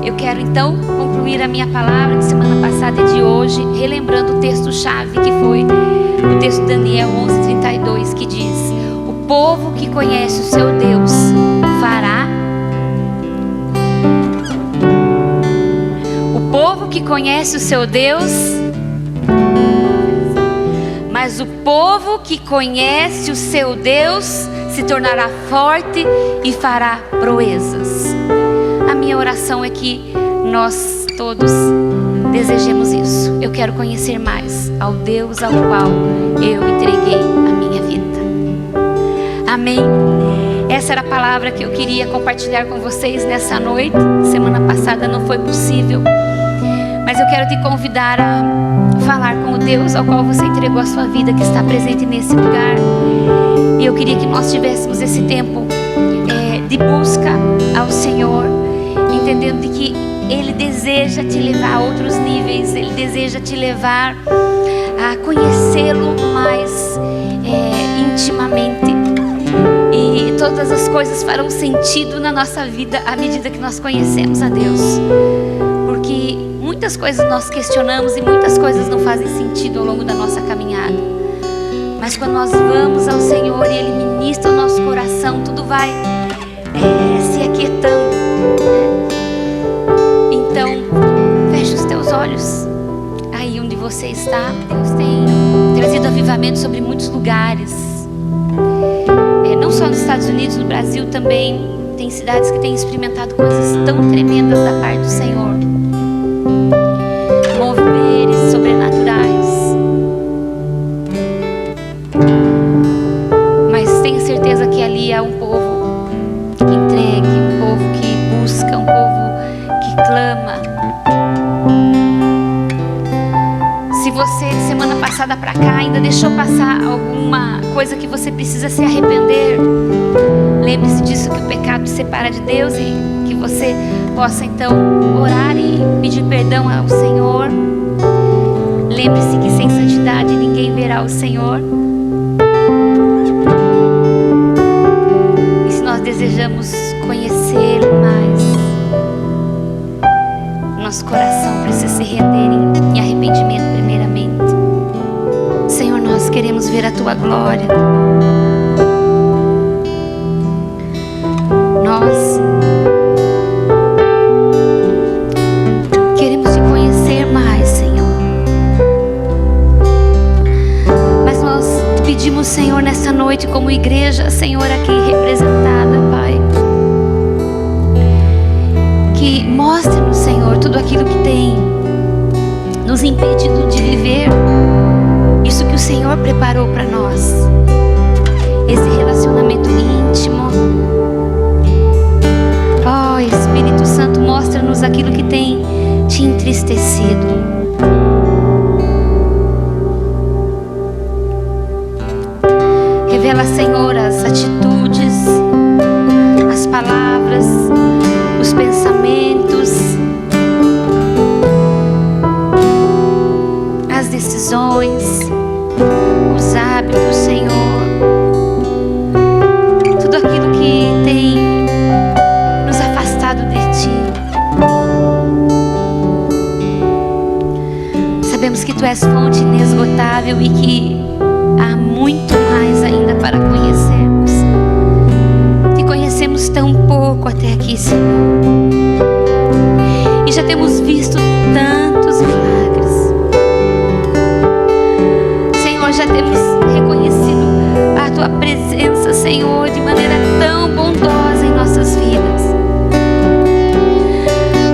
E eu quero então concluir a minha palavra de semana passada e de hoje, relembrando o texto-chave, que foi o texto de Daniel 11:32, que diz: o povo que conhece o seu Deus fará. O povo que conhece o seu Deus, mas o povo que conhece o seu Deus se tornará forte e fará proezas. A minha oração é que nós todos desejemos isso. Eu quero conhecer mais ao Deus ao qual eu entreguei a minha vida. Amém? Essa era a palavra que eu queria compartilhar com vocês nessa noite. Semana passada não foi possível, mas eu quero te convidar a falar com o Deus ao qual você entregou a sua vida, que está presente nesse lugar. E eu queria que nós tivéssemos esse tempo de busca ao Senhor, entendendo de que Ele deseja te levar a outros níveis. Ele deseja te levar a conhecê-lo mais intimamente. E todas as coisas farão sentido na nossa vida à medida que nós conhecemos a Deus. Porque muitas coisas nós questionamos e muitas coisas não fazem sentido ao longo da nossa caminhada. Mas quando nós vamos ao Senhor e Ele ministra o nosso coração, tudo vai se aquietando. Então, feche os teus olhos. Aí onde você está, Deus tem trazido avivamento sobre muitos lugares. Não só nos Estados Unidos, no Brasil também. Tem cidades que têm experimentado coisas tão tremendas da parte do Senhor. Moveres sobrenaturais. Mas tenho certeza que ali há um povo entregue, um povo que busca, um povo que clama. Se você, semana passada para cá, ainda deixou passar alguma coisa que você precisa se arrepender, lembre-se disso, que o pecado te separa de Deus, e que você possa então orar e pedir perdão ao Senhor. Lembre-se que sem santidade ninguém verá o Senhor. E se nós desejamos conhecê-lo mais, nosso coração precisa se render em arrependimento primeiramente. Senhor, nós queremos ver a tua glória. Nós queremos te conhecer mais, Senhor. Mas nós pedimos, Senhor, nessa noite, como igreja, Senhor, aqui representada, Pai, que mostre-nos, Senhor, tudo aquilo que tem nos impedido de viver isso que o Senhor preparou para nós, esse relacionamento íntimo. Oh, Espírito Santo, mostra-nos aquilo que tem te entristecido. Revela, Senhor, as atitudes, as palavras, os pensamentos, as decisões, os hábitos, Senhor, tudo aquilo que tem nos afastado de Ti. Sabemos que Tu és fonte inesgotável e que há muito mais ainda para conhecermos. Te conhecemos tão pouco até aqui, Senhor, e já temos visto tantos milagres. Senhor, já temos reconhecido a Tua presença, Senhor, de maneira tão bondosa em nossas vidas.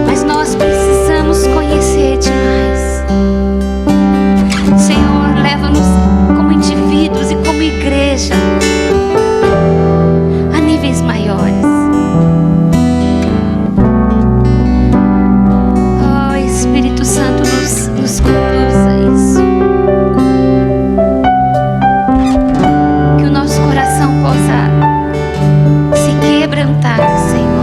Mas nós precisamos conhecer-te mais. Senhor, leva-nos como indivíduos e como igreja a níveis maiores. Oh, Espírito Santo, nos conduza a isso. Que o nosso coração possa se quebrantar, Senhor.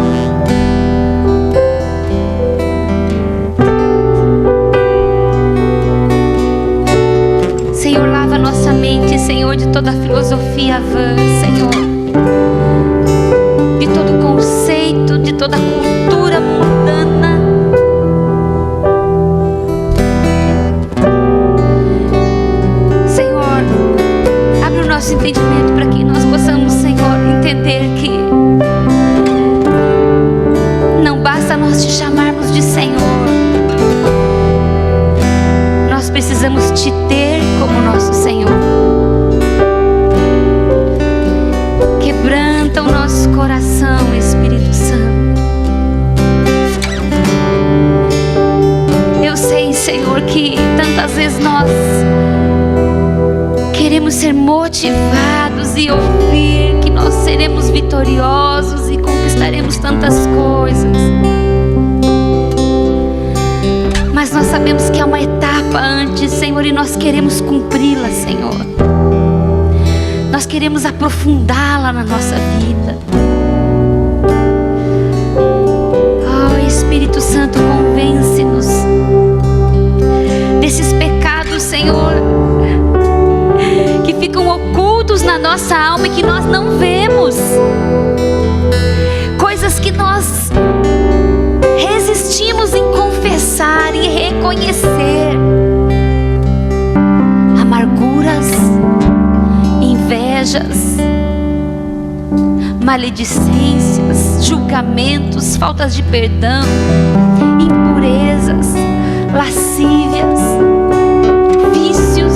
Senhor, lava nossa mente, Senhor, de toda filosofia vã, Senhor, de todo conceito, de toda cultura mundana. Senhor, abre o nosso entendimento para que nós possamos, Senhor, entender que não basta nós te chamarmos de Senhor. Nós precisamos te ter como nosso Senhor. Quebranta o nosso coração, Espírito Santo. Eu sei, Senhor, que tantas vezes nós queremos ser motivados e ouvir que nós seremos vitoriosos e conquistaremos tantas coisas. Mas nós sabemos que há uma etapa antes, Senhor, e nós queremos cumpri-la, Senhor. Nós queremos aprofundá-la na nossa vida. Oh, Espírito Santo, convence-nos desses pecados, Senhor, que ficam ocultos na nossa alma e que nós não vemos. Coisas que nós resistimos em confessar e reconhecer. Amarguras, invejas, maledicências, julgamentos, faltas de perdão, impurezas, lascívias, vícios.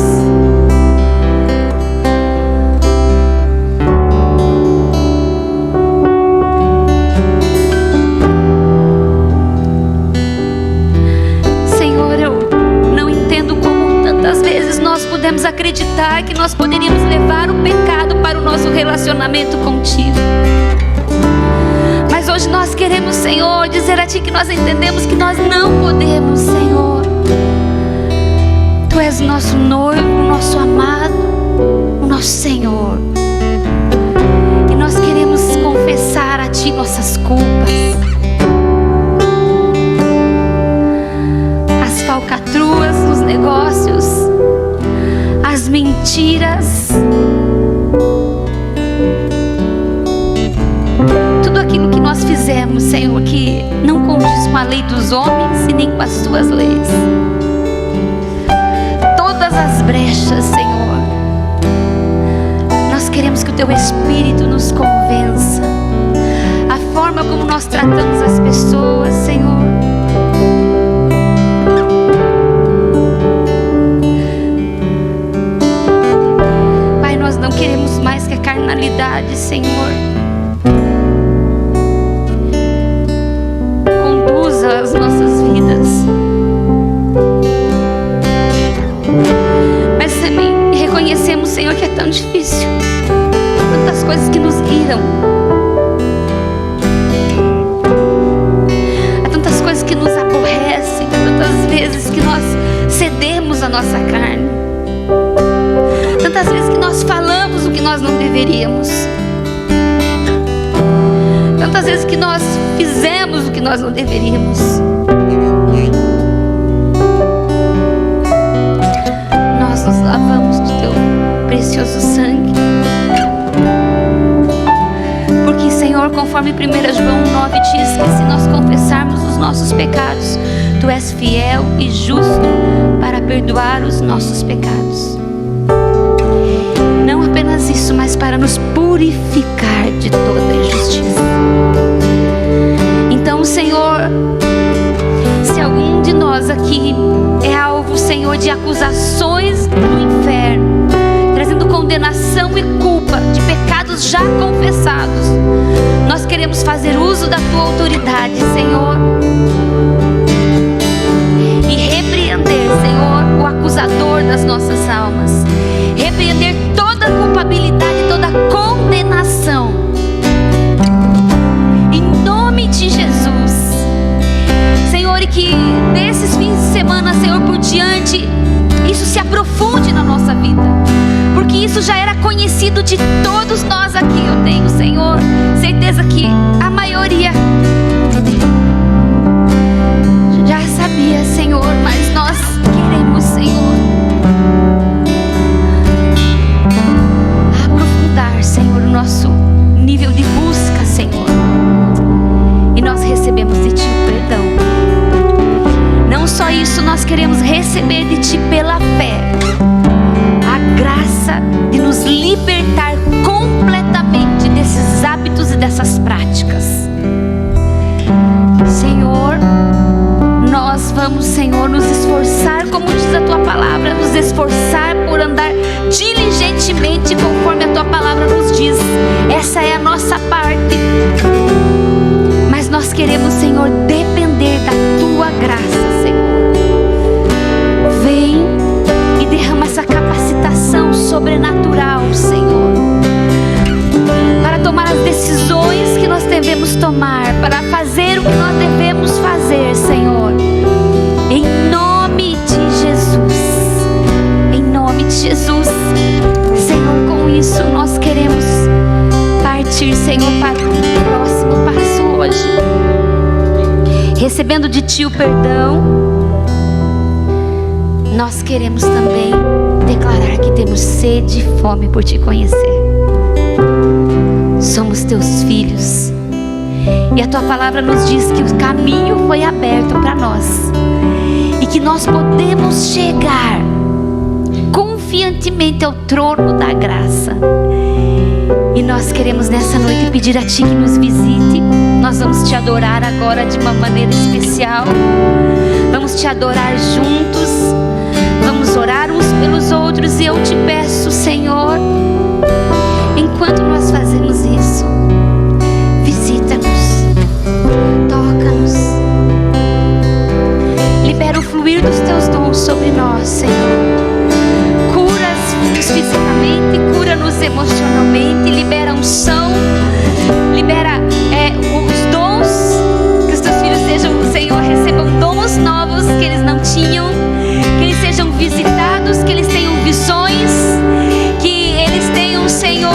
Senhor, eu não entendo como tantas vezes nós podemos acreditar que nós poderíamos levar o pecado para o nosso relacionamento contigo. Mas hoje nós queremos, Senhor, dizer a Ti que nós entendemos que nós não podemos, Senhor. Tu és o nosso noivo, o nosso amado, o nosso Senhor. E nós queremos confessar a Ti nossas culpas, as falcatruas nos negócios, as mentiras, tudo aquilo que nós fizemos, Senhor, que não condiz com a lei dos homens e nem com as Tuas leis. Todas as brechas, Senhor, teu Espírito nos convença. A forma como nós tratamos as pessoas, Senhor. Pai, nós não queremos mais que a carnalidade, Senhor, conduza as nossas vidas. Mas também reconhecemos, Senhor, que é tão difícil. Tantas coisas que nos irão. Há tantas coisas que nos aborrecem. Há tantas vezes que nós cedemos a nossa carne. Tantas vezes que nós falamos o que nós não deveríamos. Tantas vezes que nós fizemos o que nós não deveríamos. Nós nos lavamos do teu precioso sangue. Porque, Senhor, conforme 1 João 9 diz que se nós confessarmos os nossos pecados, tu és fiel e justo para perdoar os nossos pecados. Não apenas isso, mas para nos purificar de toda injustiça. Então, Senhor, se algum de nós aqui é alvo, Senhor, de acusações do inferno, trazendo condenação e culpa de pecados já confessados, nós queremos fazer uso da tua autoridade, Senhor, e repreender, Senhor, o acusador das nossas almas, repreender toda culpabilidade, toda condenação, em nome de Jesus, Senhor, e que nesses fins de semana, Senhor, por diante, isso se aprofunde na nossa vida, porque isso já era conhecido de todos nós aqui. Eu tenho, Senhor, certeza que a maioria já sabia, Senhor, mas nós queremos, Senhor, aprofundar, Senhor, o nosso nível de busca, Senhor, e nós recebemos de Ti o perdão. Não só isso, nós queremos receber de Ti pela fé a graça de nos libertar completamente desses hábitos e dessas práticas. Senhor, nós vamos, Senhor, nos esforçar, como diz a Tua palavra, nos esforçar por andar diligentemente conforme a Tua palavra nos diz. Essa é a nossa parte. Mas nós queremos, Senhor, depender da Tua graça, Senhor. Vem e derrama essa capacitação sobrenatural, Senhor, para tomar as decisões que nós devemos tomar, para fazer o que nós devemos fazer, Senhor, em nome de Jesus, em nome de Jesus. Senhor, com isso nós queremos partir, Senhor, para o próximo passo hoje, recebendo de Ti o perdão. Nós queremos também declarar que temos sede e fome por Te conhecer. Somos Teus filhos, e a Tua palavra nos diz que o caminho foi aberto para nós, e que nós podemos chegar confiantemente ao trono da graça. E nós queremos nessa noite pedir a Ti que nos visite. Nós vamos Te adorar agora de uma maneira especial. Vamos Te adorar juntos. Vamos orar uns pelos outros. E eu Te peço, Senhor, enquanto nós fazemos isso, visita-nos, toca-nos, libera o fluir dos Teus dons sobre nós, Senhor. Cura-nos fisicamente, cura-nos emocionalmente, libera unção, libera os dons, que os Teus filhos sejam, Senhor, recebam dons novos que eles não tinham, que eles sejam visitados, que eles tenham visões, que eles tenham, Senhor,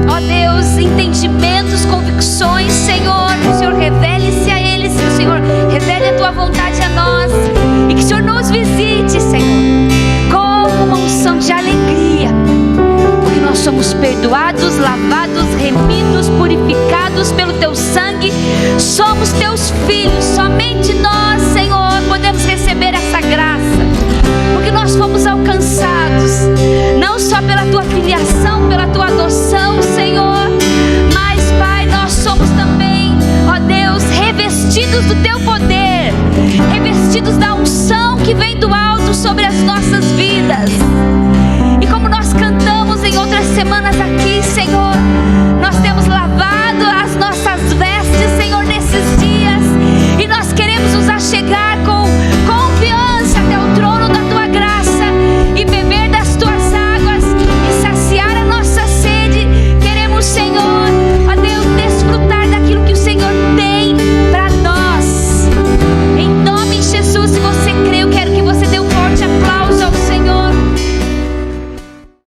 ó Deus, entendimentos, convicções, Senhor, que o Senhor revele-se a eles, que o Senhor revele a Tua vontade a nós, e que o Senhor nos visite, Senhor, com uma unção de alegria, porque nós somos perdoados, lavados, remidos, purificados pelo Teu sangue, somos Teus filhos, somente nós, Senhor, podemos receber essa graça, nós fomos alcançados, não só pela Tua filiação, pela Tua adoção, revestidos do teu poder, revestidos da unção que vem do alto sobre as nossas vidas. E como nós cantamos